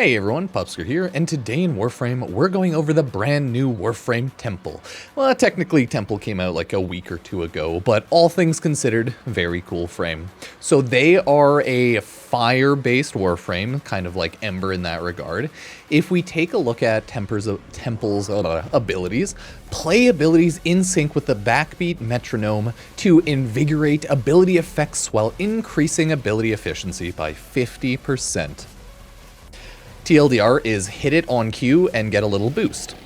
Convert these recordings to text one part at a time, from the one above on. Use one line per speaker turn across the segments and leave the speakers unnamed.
Hey everyone, Pupsker here, and today in Warframe, we're going over the brand new Warframe Temple. Well, technically Temple came out like a week or two ago, but all things considered, very cool frame. So they are a fire-based Warframe, kind of like Ember in that regard. If we take a look at Temple's abilities, play abilities in sync with the backbeat metronome to invigorate ability effects while increasing ability efficiency by 50%. TLDR is hit it on cue and get a little boost.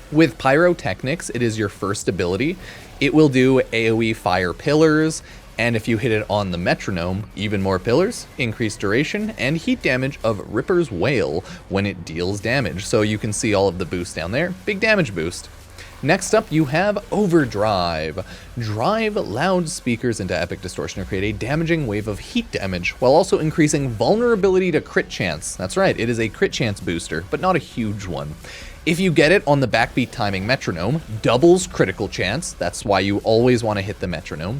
With Pyrotechnics, it is your first ability. It will do AoE fire pillars, and if you hit it on the metronome, even more pillars, increased duration, and heat damage of Ripper's Wail when it deals damage. So you can see all of the boosts down there. Big damage boost. Next up, you have Overdrive. Drive loudspeakers into Epic Distortion to create a damaging wave of heat damage, while also increasing vulnerability to crit chance. That's right, it is a crit chance booster, but not a huge one. If you get it on the backbeat timing metronome, doubles critical chance. That's why you always want to hit the metronome.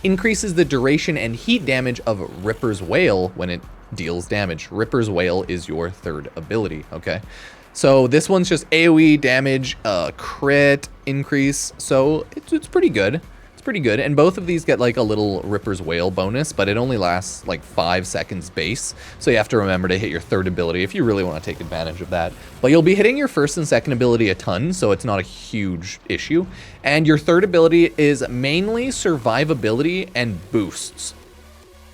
Increases the duration and heat damage of Ripper's Wail when it deals damage. Ripper's Wail is your third ability, okay? So this one's just AoE damage, crit increase, so it's pretty good. It's pretty good, and both of these get like a little Ripper's Wail bonus, but it only lasts like 5 seconds base, so you have to remember to hit your third ability if you really want to take advantage of that. But you'll be hitting your first and second ability a ton, so it's not a huge issue. And your third ability is mainly survivability and boosts.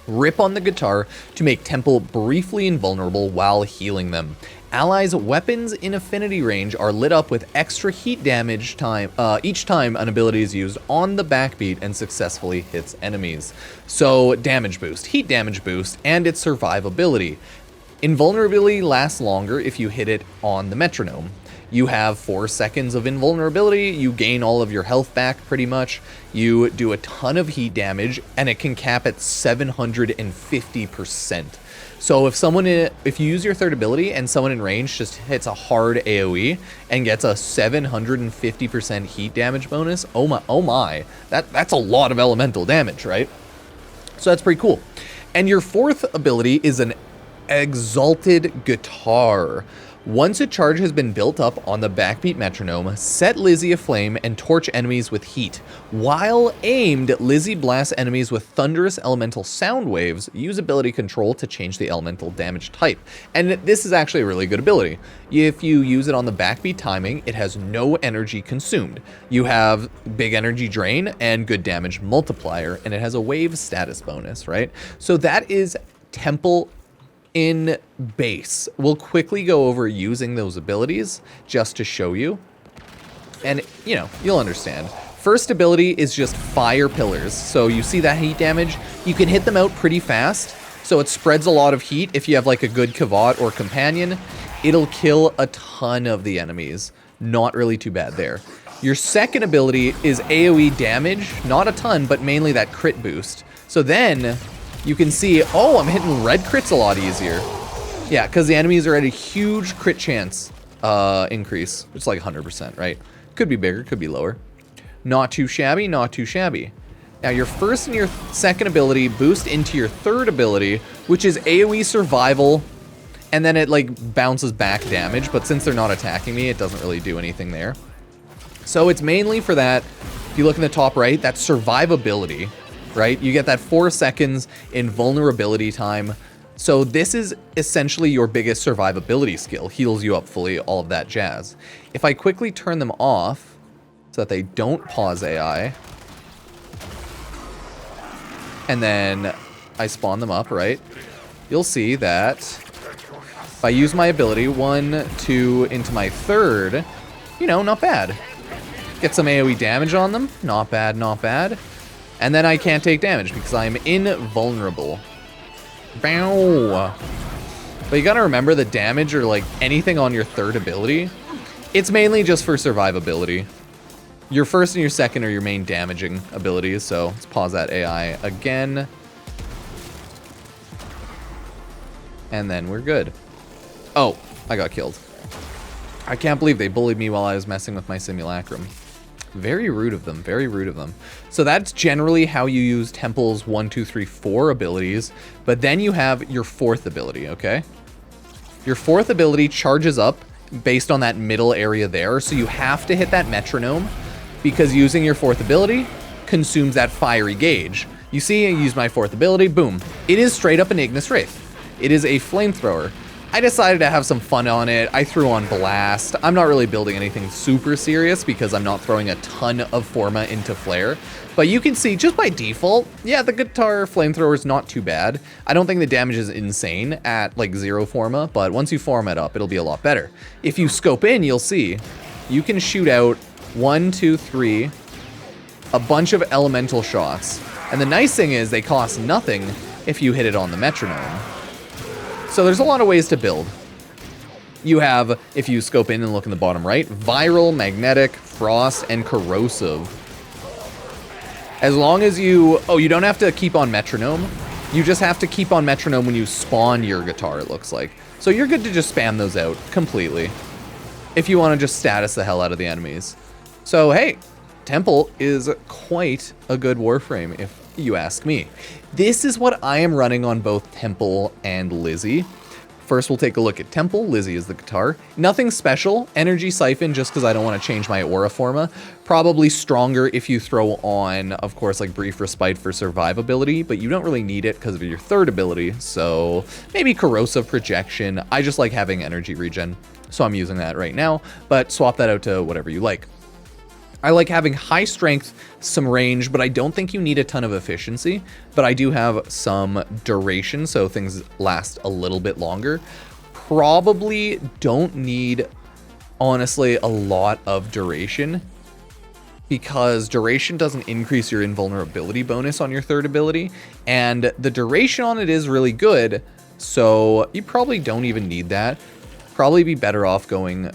Rip on the guitar to make Temple briefly invulnerable while healing them. Allies' weapons in affinity range are lit up with extra heat damage time each time an ability is used on the backbeat and successfully hits enemies. So damage boost, heat damage boost, and its survivability. Invulnerability lasts longer if you hit it on the metronome. You have 4 seconds of invulnerability, you gain all of your health back pretty much, you do a ton of heat damage, and it can cap at 750%. So if you use your third ability and someone in range just hits a hard AoE and gets a 750% heat damage bonus, oh my, that's a lot of elemental damage, right? So that's pretty cool. And your fourth ability is an Exalted guitar. Once a charge has been built up on the backbeat metronome, set Lizzie aflame and torch enemies with heat. While aimed, Lizzie blasts enemies with thunderous elemental sound waves. Use ability control to change the elemental damage type. And this is actually a really good ability. If you use it on the backbeat timing, it has no energy consumed. You have big energy drain and good damage multiplier, and it has a wave status bonus, right? So that is Temple in base. We'll quickly go over using those abilities just to show you. And, you know, you'll understand. First ability is just fire pillars. So you see that heat damage? You can hit them out pretty fast. So it spreads a lot of heat. If you have like a good Kavat or companion, it'll kill a ton of the enemies. Not really too bad there. Your second ability is AoE damage. Not a ton, but mainly that crit boost. So then you can see, oh, I'm hitting red crits a lot easier. Yeah, because the enemies are at a huge crit chance increase. It's like 100%, right? Could be bigger, could be lower. Not too shabby, not too shabby. Now, your first and your second ability boost into your third ability, which is AoE survival, and then it like bounces back damage, but since they're not attacking me, it doesn't really do anything there. So it's mainly for that. If you look in the top right, that's survivability. Right? You get that 4 seconds in vulnerability time. So this is essentially your biggest survivability skill. Heals you up fully, all of that jazz. If I quickly turn them off so that they don't pause AI, and then I spawn them up, right? You'll see that if I use my ability, 1, 2, into my third, you know, not bad. Get some AoE damage on them. Not bad, not bad. And then I can't take damage because I'm invulnerable. Bow. But you gotta remember the damage or like anything on your third ability, it's mainly just for survivability. Your first and your second are your main damaging abilities, so let's pause that AI again. And then we're good. Oh, I got killed. I can't believe they bullied me while I was messing with my simulacrum. Very rude of them, very rude of them. So that's generally how you use Temple's 1, 2, 3, 4 abilities, but then you have your fourth ability, okay? Your fourth ability charges up based on that middle area there, so you have to hit that metronome, because using your fourth ability consumes that fiery gauge. You see, I use my fourth ability, boom. It is straight up an Ignis Wraith. It is a flamethrower. I decided to have some fun on it. I threw on Blast. I'm not really building anything super serious because I'm not throwing a ton of Forma into Flare. But you can see, just by default, yeah, the guitar flamethrower is not too bad. I don't think the damage is insane at like 0 Forma, but once you form it up, it'll be a lot better. If you scope in, you'll see you can shoot out 1, 2, 3, a bunch of elemental shots. And the nice thing is they cost nothing if you hit it on the metronome. So there's a lot of ways to build. You have, if you scope in and look in the bottom right, Viral, Magnetic, Frost, and Corrosive. As long as you... Oh, you don't have to keep on metronome. You just have to keep on metronome when you spawn your guitar, it looks like. So you're good to just spam those out completely, if you want to just status the hell out of the enemies. So, hey, Temple is quite a good Warframe, if you ask me. This is what I am running on both Temple and Lizzie. First, we'll take a look at Temple. Lizzie is the guitar. Nothing special. Energy Siphon, just because I don't want to change my aura forma. Probably stronger if you throw on, of course, like Brief Respite for survivability, but you don't really need it because of your third ability. So maybe Corrosive Projection. I just like having energy regen, so I'm using that right now, but swap that out to whatever you like. I like having high strength, some range, but I don't think you need a ton of efficiency. But I do have some duration, so things last a little bit longer. Probably don't need, honestly, a lot of duration, because duration doesn't increase your invulnerability bonus on your third ability, and the duration on it is really good, so you probably don't even need that. Probably be better off going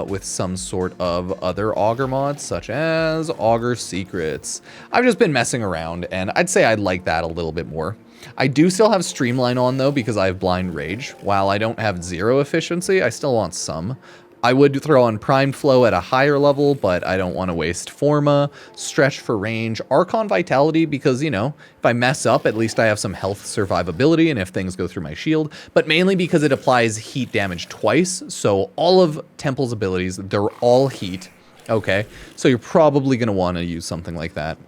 with some sort of other augur mods, such as Augur Secrets. I've just been messing around, and I'd say I'd like that a little bit more. I do still have Streamline on, though, because I have Blind Rage. While I don't have 0 efficiency, I still want some. I would throw on Primed Flow at a higher level, but I don't want to waste Forma. Stretch for range. Archon Vitality, because, you know, if I mess up, at least I have some health survivability, and if things go through my shield. But mainly because it applies heat damage twice, so all of Temple's abilities, they're all heat. Okay, so you're probably going to want to use something like that.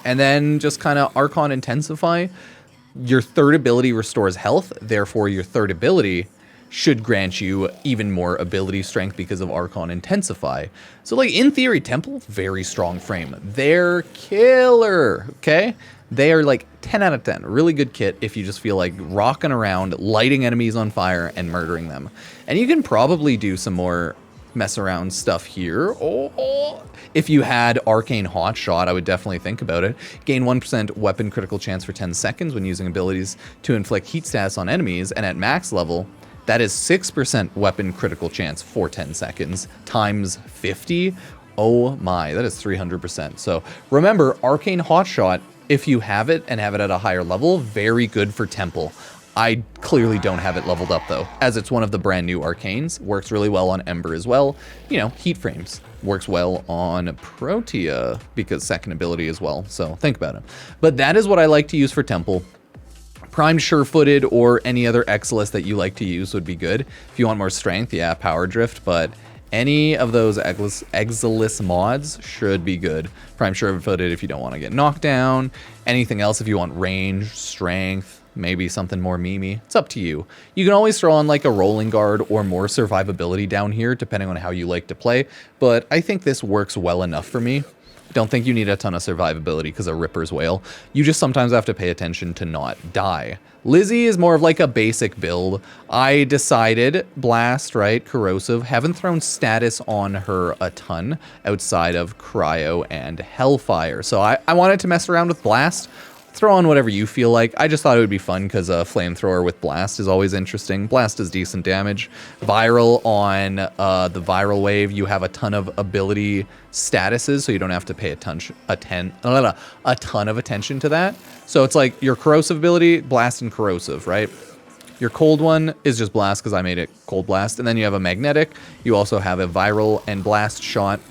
And then just kind of Archon Intensify. Your third ability restores health, therefore your third ability should grant you even more ability strength because of Archon Intensify. So, like, in theory, Temple, very strong frame. They're killer, okay? They are, like, 10 out of 10. Really good kit if you just feel like rocking around, lighting enemies on fire, and murdering them. And you can probably do some more mess around stuff here. If you had Arcane Hotshot, I would definitely think about it. Gain 1% weapon critical chance for 10 seconds when using abilities to inflict heat status on enemies, and at max level, that is 6% weapon critical chance for 10 seconds times 50. Oh my, that is 300%. So remember, Arcane Hotshot, if you have it and have it at a higher level, very good for Temple. I clearly don't have it leveled up though, as it's one of the brand new arcanes. Works really well on Ember as well. You know, Heat Frames. Works well on Protea because second ability as well. So think about it. But that is what I like to use for Temple. Primed Sure-Footed or any other Exilis that you like to use would be good. If you want more strength, yeah, Power Drift, but any of those Exilis mods should be good. Primed Sure-Footed if you don't want to get knocked down. Anything else if you want range, strength, maybe something more memey. It's up to you. You can always throw on like a Rolling Guard or more survivability down here, depending on how you like to play, but I think this works well enough for me. Don't think you need a ton of survivability because of Ripper's Wail. You just sometimes have to pay attention to not die. Lizzie is more of like a basic build. I decided Blast, right? Corrosive. Haven't thrown status on her a ton outside of Cryo and Hellfire. So I wanted to mess around with Blast. Throw on whatever you feel like. I just thought it would be fun because a flamethrower with Blast is always interesting. Blast is decent damage. Viral on the Viral Wave, you have a ton of ability statuses, so you don't have to pay a ton of attention to that. So it's like your Corrosive ability, Blast and Corrosive, right? Your Cold one is just Blast because I made it Cold Blast. And then you have a Magnetic. You also have a Viral and Blast shot.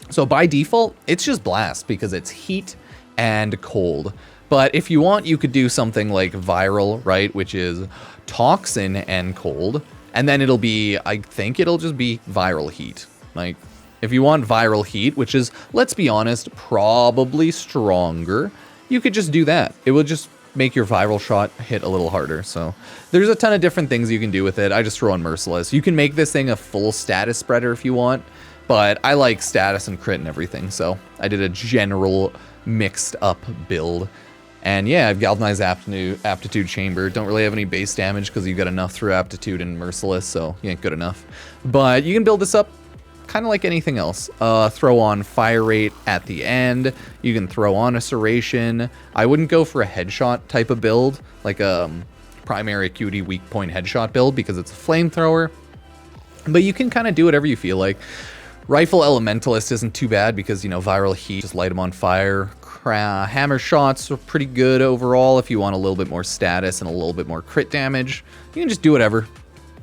So by default, it's just Blast because it's heat and cold. But if you want, you could do something like Viral, right, which is Toxin and Cold. And then it'll be, I think it'll just be viral heat. Like, if you want viral heat, which is, let's be honest, probably stronger, you could just do that. It will just make your viral shot hit a little harder. So there's a ton of different things you can do with it. I just throw on Merciless. You can make this thing a full status spreader if you want, but I like status and crit and everything. So I did a general mixed up build. And yeah, I've Galvanized Aptitude Chamber. Don't really have any base damage because you've got enough through Aptitude and Merciless, so you ain't good enough. But you can build this up kind of like anything else. Throw on Fire Rate at the end. You can throw on a Serration. I wouldn't go for a headshot type of build, like a primary acuity weak point headshot build, because it's a flamethrower. But you can kind of do whatever you feel like. Rifle Elementalist isn't too bad because, you know, viral heat, just light them on fire. Hammer shots are pretty good overall if you want a little bit more status and a little bit more crit damage. You can just do whatever.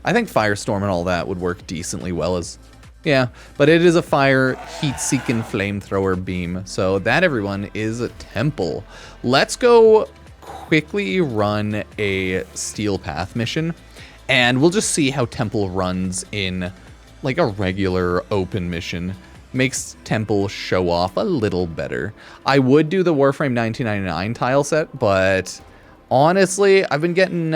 I think Firestorm and all that would work decently well as... Yeah, but it is a fire heat-seeking flamethrower beam. So that, everyone, is a temple. Let's go quickly run a Steel Path mission, and we'll just see how temple runs in like a regular open mission. Makes temple show off a little better. I would do the Warframe 1999 tile set, but honestly, I've been getting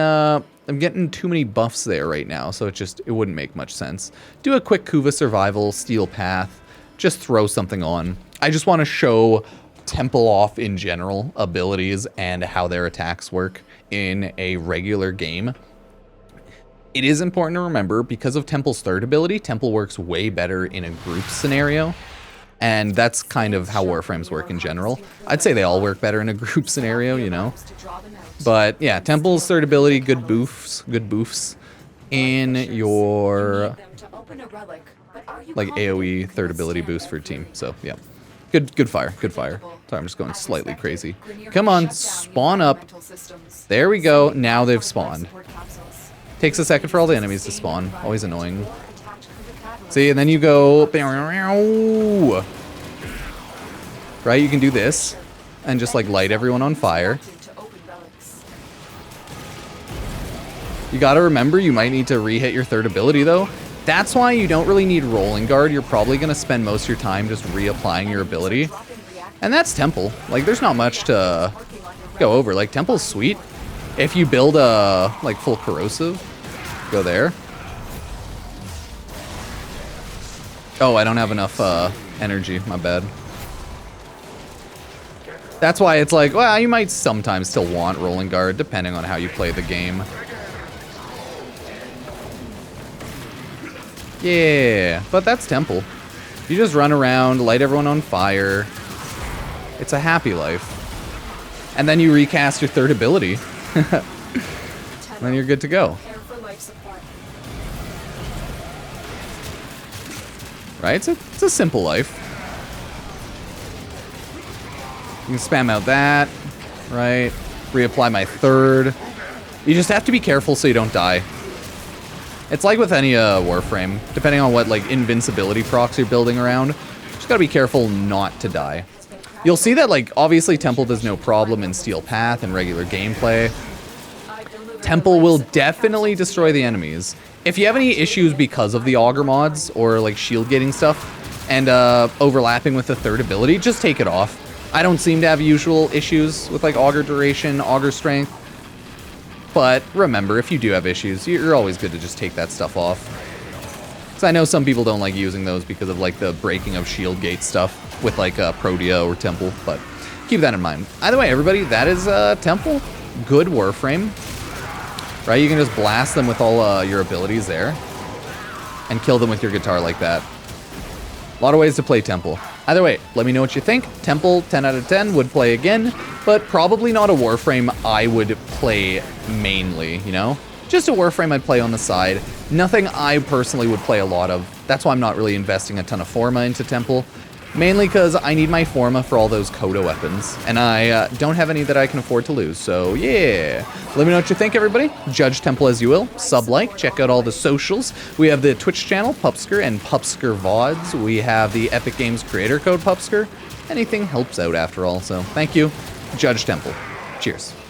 I'm getting too many buffs there right now, so it wouldn't make much sense. Do a quick Kuva survival, Steel Path, just throw something on. I just want to show temple off in general abilities and how their attacks work in a regular game. It is important to remember, because of Temple's third ability, Temple works way better in a group scenario. And that's kind of how Warframes work in general. I'd say they all work better in a group scenario, you know. But yeah, Temple's third ability, good boofs in your like AoE third ability boost for team. So yeah, good fire. Sorry, I'm just going slightly crazy. Come on, spawn up. There we go. Now they've spawned. Takes a second for all the enemies to spawn. Always annoying. See, and then you go... Right, you can do this. And just, like, light everyone on fire. You gotta remember, you might need to re-hit your third ability, though. That's why you don't really need Rolling Guard. You're probably gonna spend most of your time just reapplying your ability. And that's Temple. Like, there's not much to go over. Like, Temple's sweet. If you build a, like, full corrosive, go there. Oh, I don't have enough energy. My bad. That's why it's like, well, you might sometimes still want Rolling Guard, depending on how you play the game. Yeah, but that's Temple. You just run around, light everyone on fire. It's a happy life. And then you recast your third ability. Then you're good to go. Right? It's a simple life. You can spam out that, right? Reapply my third. You just have to be careful so you don't die. It's like with any Warframe, depending on what like invincibility procs you're building around, just gotta be careful not to die. You'll see that like obviously Temple does no problem in Steel Path and regular gameplay. Temple will definitely destroy the enemies. If you have any issues because of the Augur mods or like shield gating stuff and overlapping with the third ability, just take it off. I don't seem to have usual issues with like Augur duration, Augur strength. But remember, if you do have issues, you're always good to just take that stuff off. Because I know some people don't like using those because of like the breaking of shield gate stuff with like Protea or Temple, but keep that in mind. Either way, everybody, that is Temple. Good Warframe. Right, you can just blast them with all your abilities there and kill them with your guitar like that. A lot of ways to play Temple. Either way, let me know what you think. Temple, 10 out of 10, would play again, but probably not a Warframe I would play mainly, you know? Just a Warframe I'd play on the side. Nothing I personally would play a lot of. That's why I'm not really investing a ton of Forma into Temple. Mainly because I need my Forma for all those Coda weapons, and I don't have any that I can afford to lose, so yeah. Let me know what you think, everybody. Judge Temple as you will. Sub-like, check out all the socials. We have the Twitch channel, Pupsker, and Pupsker VODs. We have the Epic Games creator code, Pupsker. Anything helps out after all, so thank you. Judge Temple. Cheers.